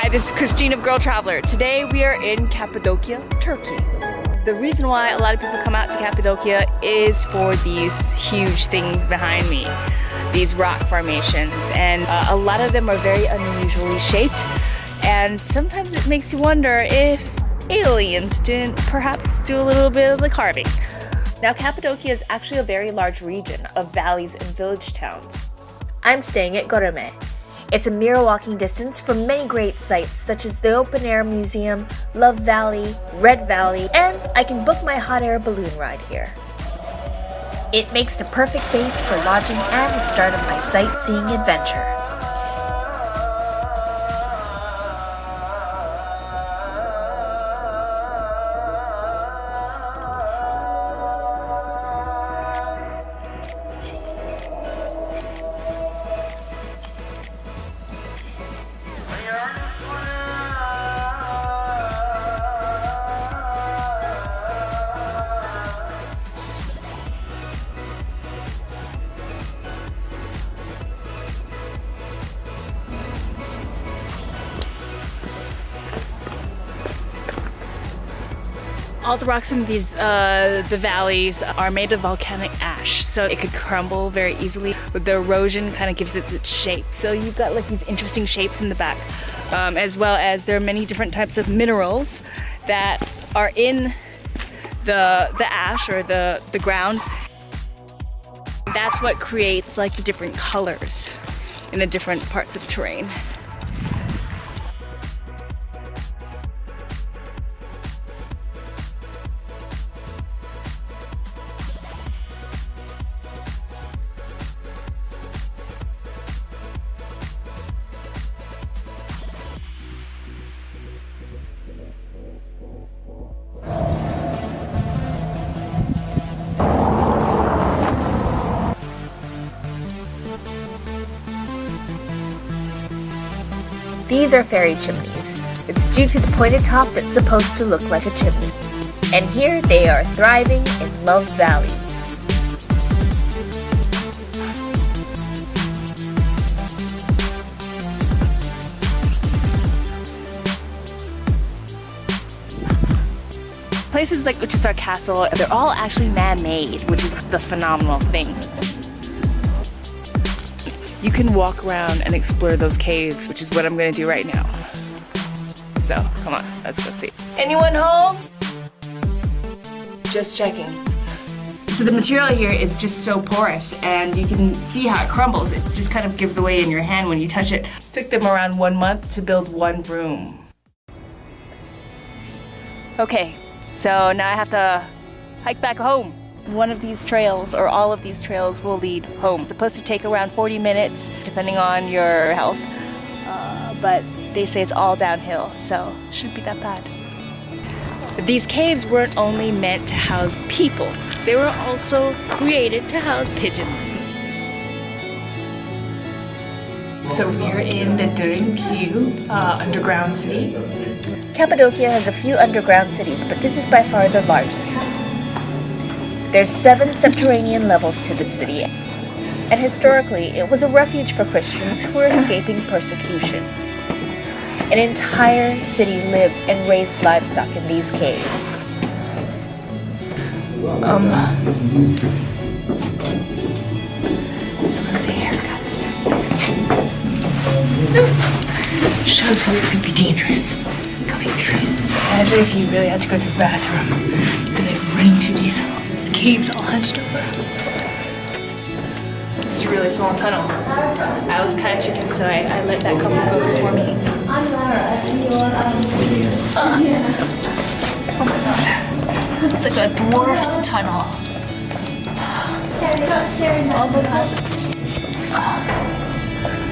Hi, this is Christine of Girl Traveler. Today we are in Cappadocia, Turkey. The reason why a lot of people come out to Cappadocia is for these huge things behind me, these rock formations, and a lot of them are very unusually shaped, and sometimes it makes you wonder if aliens didn't perhaps do a little bit of the carving. Now, Cappadocia is actually a very large region of valleys and village towns. I'm staying at Göreme. It's a mere walking distance from many great sites such as the Open Air Museum, Love Valley, Red Valley, and I can book my hot air balloon ride here. It makes the perfect base for lodging and the start of my sightseeing adventure. All the rocks in these the valleys are made of volcanic ash, so it could crumble very easily. But the erosion kind of gives it its shape. So you've got like these interesting shapes in the back, as well as there are many different types of minerals that are in the ash or the ground. That's what creates like the different colors in the different parts of the terrain. These are fairy chimneys. It's due to the pointed top that's supposed to look like a chimney. And here they are thriving in Love Valley. Places like Uchisar Castle, they're all actually man-made, which is the phenomenal thing. You can walk around and explore those caves, which is what I'm gonna do right now. So, come on, let's go see. Anyone home? Just checking. So the material here is just so porous, and you can see how it crumbles. It just kind of gives away in your hand when you touch it. It took them around 1 month to build one room. Okay, so now I have to hike back home. One of these trails, or all of these trails, will lead home. It's supposed to take around 40 minutes, depending on your health. But they say it's all downhill, so shouldn't be that bad. These caves weren't only meant to house people. They were also created to house pigeons. So we're in the Derinkiu underground city. Cappadocia has a few underground cities, but this is by far the largest. There's 7 subterranean levels to the city, and historically it was a refuge for Christians who were escaping persecution. An entire city lived and raised livestock in these caves. Someone's haircuts. Shows you it could be dangerous coming through. Imagine if you really had to go to the bathroom. You'd be like running through these caves all hunched over. It's a really small tunnel. I was kind of chicken, so I let that couple go before me. Oh my god. It's like a dwarf's tunnel.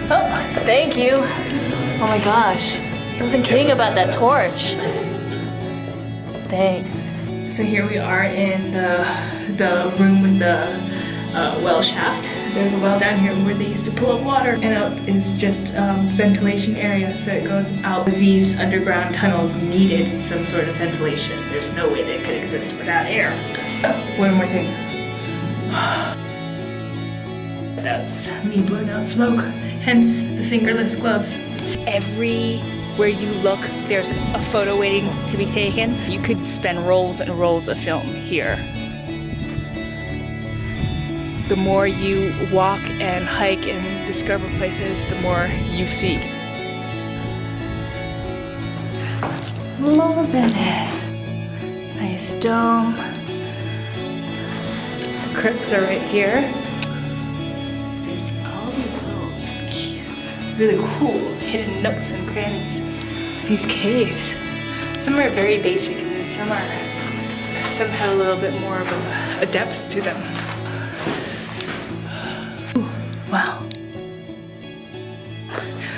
Oh, thank you. Oh my gosh. I wasn't kidding about that torch. Thanks. So here we are in the room with the well shaft. There's a well down here where they used to pull up water, and up is just ventilation area, so it goes out. These underground tunnels needed some sort of ventilation. There's no way they could exist without air. One more thing. That's me blowing out smoke, hence the fingerless gloves. Every where you look, there's a photo waiting to be taken. You could spend rolls and rolls of film here. The more you walk and hike and discover places, the more you see. Loving it. Nice dome. The crypts are right here. There's all these little, really cool hidden nooks and crannies. These caves. Some are very basic and then some have a little bit more of a depth to them. Ooh, wow.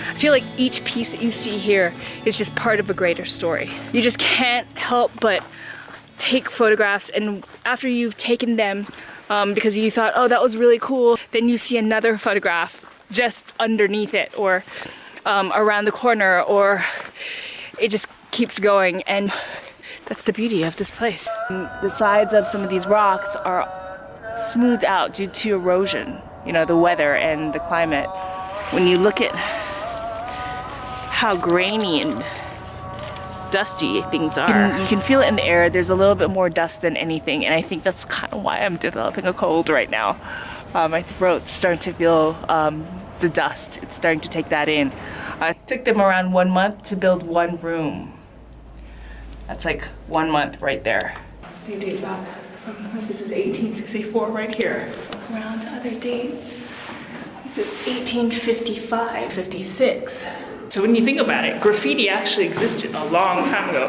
I feel like each piece that you see here is just part of a greater story. You just can't help but take photographs, and after you've taken them because you thought, oh, that was really cool, then you see another photograph just underneath it or around the corner, or it just keeps going, and that's the beauty of this place. And the sides of some of these rocks are smoothed out due to erosion, you know, the weather and the climate. When you look at how grainy and dusty things are, you can feel it in the air. There's a little bit more dust than anything, and I think that's kind of why I'm developing a cold right now. My throat's starting to feel the dust. It's starting to take that in. It took them around 1 month to build one room. That's like 1 month right there. They date back from, this is 1864 right here. Look around to other dates. This is 1855, 56. So when you think about it, graffiti actually existed a long time ago.